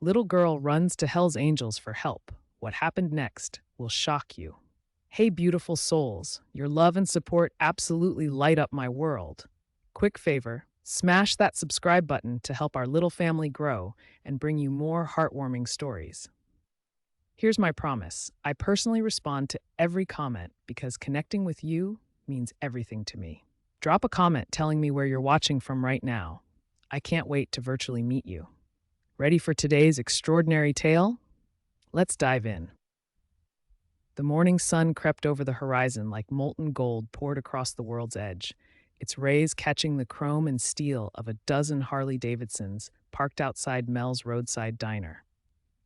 Little girl runs to Hell's Angels for help. What happened next will shock you. Hey, beautiful souls, your love and support absolutely light up my world. Quick favor, smash that subscribe button to help our little family grow and bring you more heartwarming stories. Here's my promise, I personally respond to every comment because connecting with you means everything to me. Drop a comment telling me where you're watching from right now. I can't wait to virtually meet you. Ready for today's extraordinary tale? Let's dive in. The morning sun crept over the horizon like molten gold poured across the world's edge, its rays catching the chrome and steel of a dozen Harley-Davidsons parked outside Mel's Roadside diner.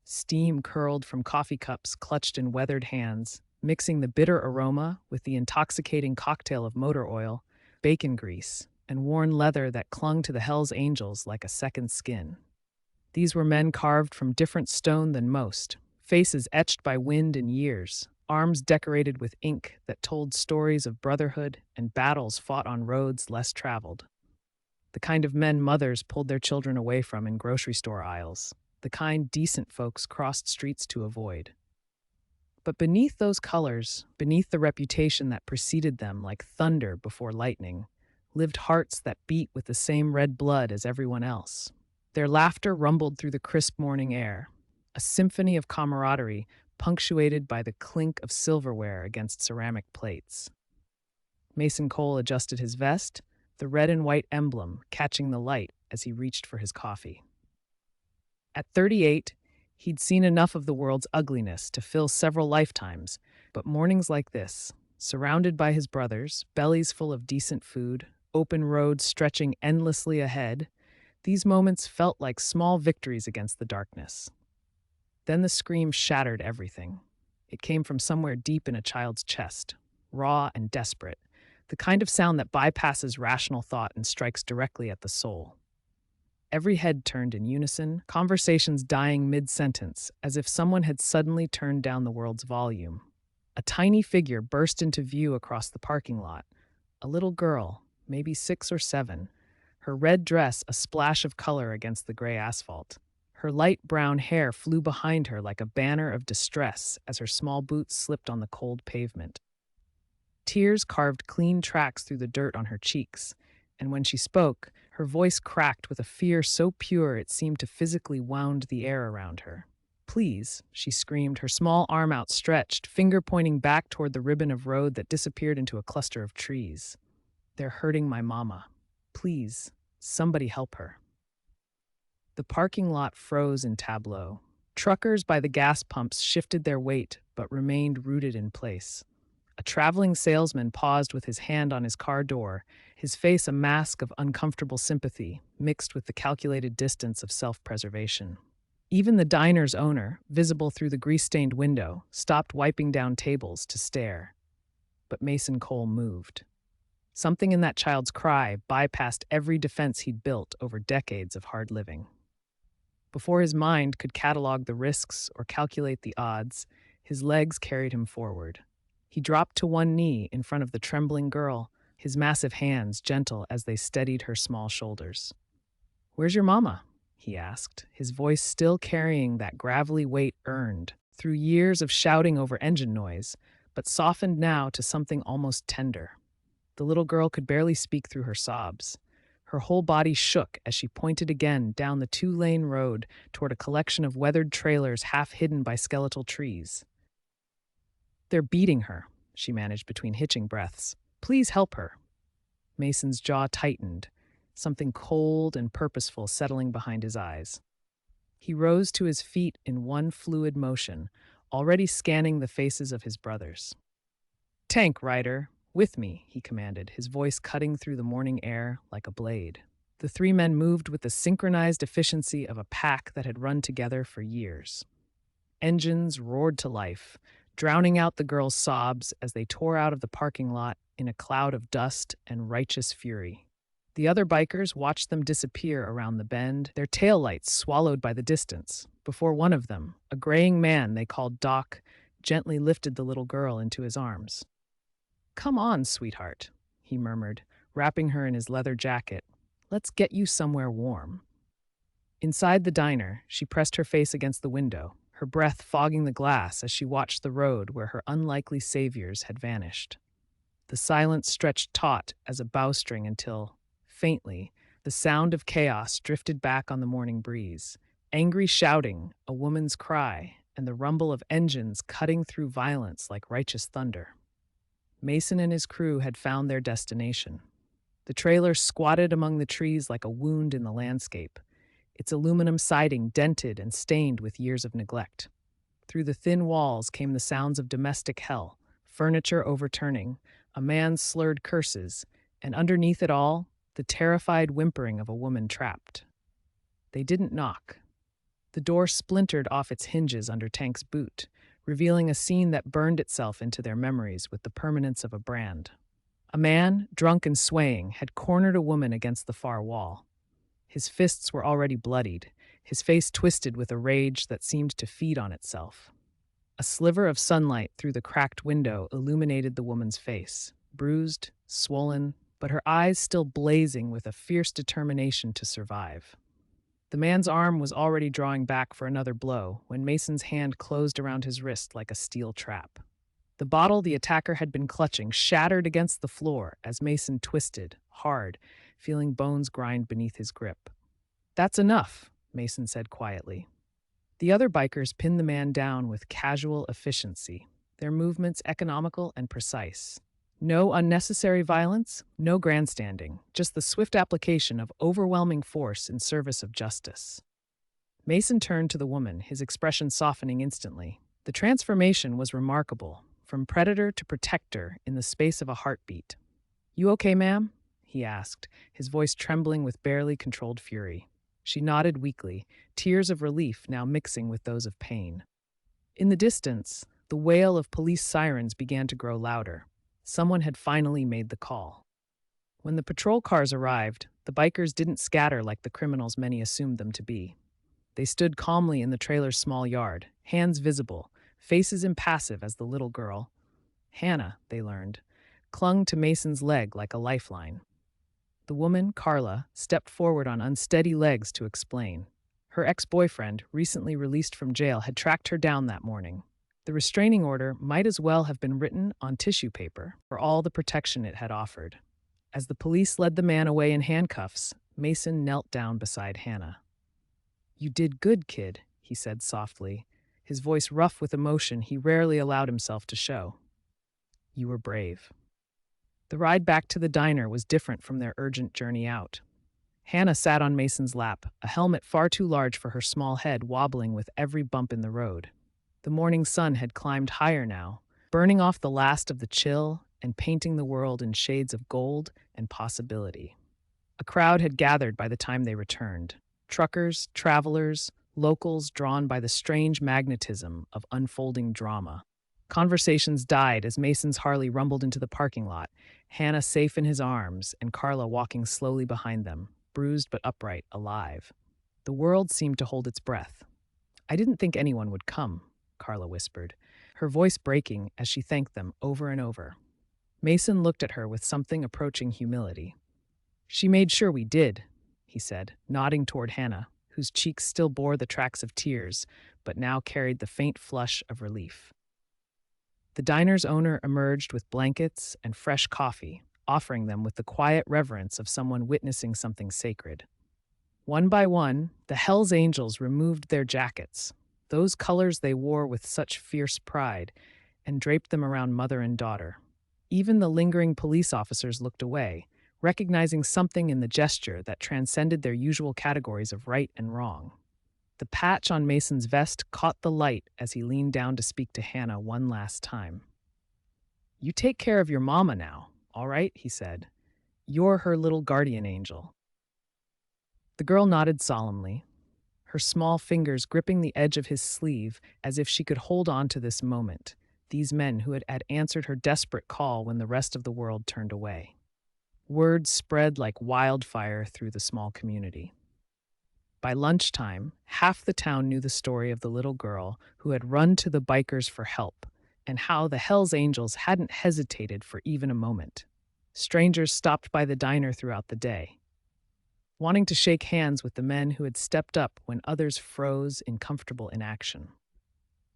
Steam curled from coffee cups clutched in weathered hands, mixing the bitter aroma with the intoxicating cocktail of motor oil, bacon grease, and worn leather that clung to the Hell's Angels like a second skin. These were men carved from different stone than most, faces etched by wind and years, arms decorated with ink that told stories of brotherhood and battles fought on roads less traveled. The kind of men mothers pulled their children away from in grocery store aisles, the kind decent folks crossed streets to avoid. But beneath those colors, beneath the reputation that preceded them like thunder before lightning, lived hearts that beat with the same red blood as everyone else. Their laughter rumbled through the crisp morning air, a symphony of camaraderie punctuated by the clink of silverware against ceramic plates. Mason Cole adjusted his vest, the red and white emblem catching the light as he reached for his coffee. At 38, he'd seen enough of the world's ugliness to fill several lifetimes, but mornings like this, surrounded by his brothers, bellies full of decent food, open roads stretching endlessly ahead, these moments felt like small victories against the darkness. Then the scream shattered everything. It came from somewhere deep in a child's chest, raw and desperate, the kind of sound that bypasses rational thought and strikes directly at the soul. Every head turned in unison, conversations dying mid-sentence, as if someone had suddenly turned down the world's volume. A tiny figure burst into view across the parking lot. A little girl, maybe 6 or 7, her red dress a splash of color against the gray asphalt. Her light brown hair flew behind her like a banner of distress as her small boots slipped on the cold pavement. Tears carved clean tracks through the dirt on her cheeks, and when she spoke, her voice cracked with a fear so pure it seemed to physically wound the air around her. "Please," she screamed, her small arm outstretched, finger pointing back toward the ribbon of road that disappeared into a cluster of trees. "They're hurting my mama. Please, somebody help her." The parking lot froze in tableau. Truckers by the gas pumps shifted their weight but remained rooted in place. A traveling salesman paused with his hand on his car door, his face a mask of uncomfortable sympathy mixed with the calculated distance of self-preservation. Even the diner's owner, visible through the grease-stained window, stopped wiping down tables to stare. But Mason Cole moved. Something in that child's cry bypassed every defense he'd built over decades of hard living. Before his mind could catalog the risks or calculate the odds, his legs carried him forward. He dropped to one knee in front of the trembling girl, his massive hands gentle as they steadied her small shoulders. "Where's your mama?" he asked, his voice still carrying that gravelly weight earned through years of shouting over engine noise, but softened now to something almost tender. The little girl could barely speak through her sobs. Her whole body shook as she pointed again down the 2-lane road toward a collection of weathered trailers half hidden by skeletal trees. "They're beating her," she managed between hitching breaths. "Please help her." Mason's jaw tightened, something cold and purposeful settling behind his eyes. He rose to his feet in one fluid motion, already scanning the faces of his brothers. "Tank rider, with me," he commanded, his voice cutting through the morning air like a blade. The 3 men moved with the synchronized efficiency of a pack that had run together for years. Engines roared to life, drowning out the girls' sobs as they tore out of the parking lot in a cloud of dust and righteous fury. The other bikers watched them disappear around the bend, their taillights swallowed by the distance, before one of them, a graying man they called Doc, gently lifted the little girl into his arms. "Come on, sweetheart," he murmured, wrapping her in his leather jacket. "Let's get you somewhere warm." Inside the diner, she pressed her face against the window, her breath fogging the glass as she watched the road where her unlikely saviors had vanished. The silence stretched taut as a bowstring until, faintly, the sound of chaos drifted back on the morning breeze. Angry shouting, a woman's cry, and the rumble of engines cutting through violence like righteous thunder. Mason and his crew had found their destination. The trailer squatted among the trees like a wound in the landscape, its aluminum siding dented and stained with years of neglect. Through the thin walls came the sounds of domestic hell, furniture overturning, a man's slurred curses, and underneath it all, the terrified whimpering of a woman trapped. They didn't knock. The door splintered off its hinges under Tank's boot, revealing a scene that burned itself into their memories with the permanence of a brand. A man, drunk and swaying, had cornered a woman against the far wall. His fists were already bloodied, his face twisted with a rage that seemed to feed on itself. A sliver of sunlight through the cracked window illuminated the woman's face, bruised, swollen, but her eyes still blazing with a fierce determination to survive. The man's arm was already drawing back for another blow when Mason's hand closed around his wrist like a steel trap. The bottle the attacker had been clutching shattered against the floor as Mason twisted, hard, feeling bones grind beneath his grip. "That's enough," Mason said quietly. The other bikers pinned the man down with casual efficiency, their movements economical and precise. No unnecessary violence, no grandstanding, just the swift application of overwhelming force in service of justice. Mason turned to the woman, his expression softening instantly. The transformation was remarkable, from predator to protector in the space of a heartbeat. "You okay, ma'am?" he asked, his voice trembling with barely controlled fury. She nodded weakly, tears of relief now mixing with those of pain. In the distance, the wail of police sirens began to grow louder. Someone had finally made the call. When the patrol cars arrived, the bikers didn't scatter like the criminals many assumed them to be. They stood calmly in the trailer's small yard, hands visible, faces impassive as the little girl, Hannah, they learned, clung to Mason's leg like a lifeline. The woman, Carla, stepped forward on unsteady legs to explain. Her ex-boyfriend, recently released from jail, had tracked her down that morning. The restraining order might as well have been written on tissue paper for all the protection it had offered. As the police led the man away in handcuffs, Mason knelt down beside Hannah. "You did good, kid," he said softly, his voice rough with emotion he rarely allowed himself to show. "You were brave." The ride back to the diner was different from their urgent journey out. Hannah sat on Mason's lap, a helmet far too large for her small head wobbling with every bump in the road. The morning sun had climbed higher now, burning off the last of the chill and painting the world in shades of gold and possibility. A crowd had gathered by the time they returned. Truckers, travelers, locals drawn by the strange magnetism of unfolding drama. Conversations died as Mason's Harley rumbled into the parking lot, Hannah safe in his arms and Carla walking slowly behind them, bruised but upright, alive. The world seemed to hold its breath. "I didn't think anyone would come," Carla whispered, her voice breaking as she thanked them over and over. Mason looked at her with something approaching humility. "She made sure we did," he said, nodding toward Hannah, whose cheeks still bore the tracks of tears, but now carried the faint flush of relief. The diner's owner emerged with blankets and fresh coffee, offering them with the quiet reverence of someone witnessing something sacred. One by one, the Hells Angels removed their jackets, those colors they wore with such fierce pride, and draped them around mother and daughter. Even the lingering police officers looked away, recognizing something in the gesture that transcended their usual categories of right and wrong. The patch on Mason's vest caught the light as he leaned down to speak to Hannah one last time. "You take care of your mama now, all right?" he said. "You're her little guardian angel." The girl nodded solemnly, her small fingers gripping the edge of his sleeve as if she could hold on to this moment, these men who had answered her desperate call when the rest of the world turned away. Word spread like wildfire through the small community. By lunchtime, half the town knew the story of the little girl who had run to the bikers for help, and how the Hells Angels hadn't hesitated for even a moment. Strangers stopped by the diner throughout the day. wanting to shake hands with the men who had stepped up when others froze in comfortable inaction.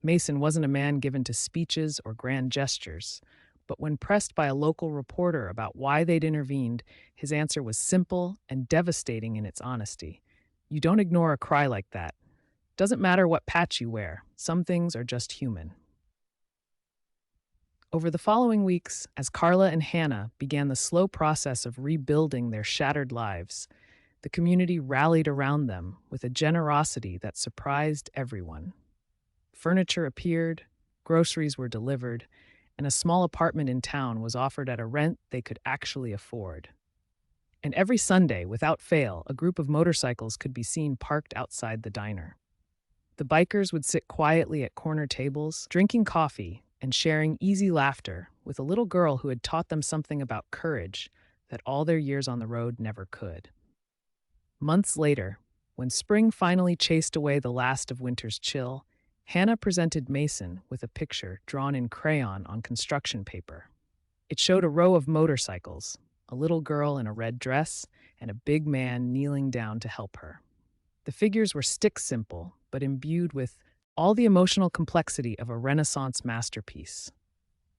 Mason wasn't a man given to speeches or grand gestures, but when pressed by a local reporter about why they'd intervened, his answer was simple and devastating in its honesty. You don't ignore a cry like that. Doesn't matter what patch you wear, some things are just human. Over the following weeks, as Carla and Hannah began the slow process of rebuilding their shattered lives, the community rallied around them with a generosity that surprised everyone. Furniture appeared, groceries were delivered, and a small apartment in town was offered at a rent they could actually afford. And every Sunday, without fail, a group of motorcycles could be seen parked outside the diner. The bikers would sit quietly at corner tables, drinking coffee and sharing easy laughter with a little girl who had taught them something about courage that all their years on the road never could. Months later, when spring finally chased away the last of winter's chill, Hannah presented Mason with a picture drawn in crayon on construction paper. It showed a row of motorcycles, a little girl in a red dress, and a big man kneeling down to help her. The figures were stick simple, but imbued with all the emotional complexity of a Renaissance masterpiece.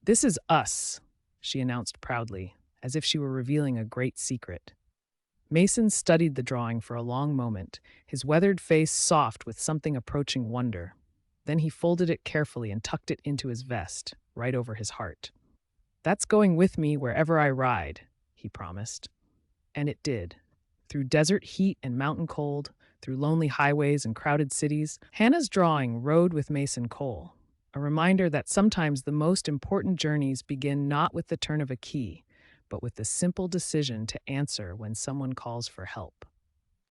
"This is us," she announced proudly, as if she were revealing a great secret. Mason studied the drawing for a long moment, his weathered face soft with something approaching wonder. Then he folded it carefully and tucked it into his vest, right over his heart. "That's going with me wherever I ride," he promised. And it did. Through desert heat and mountain cold, through lonely highways and crowded cities, Hannah's drawing rode with Mason Cole, a reminder that sometimes the most important journeys begin not with the turn of a key, but with the simple decision to answer when someone calls for help.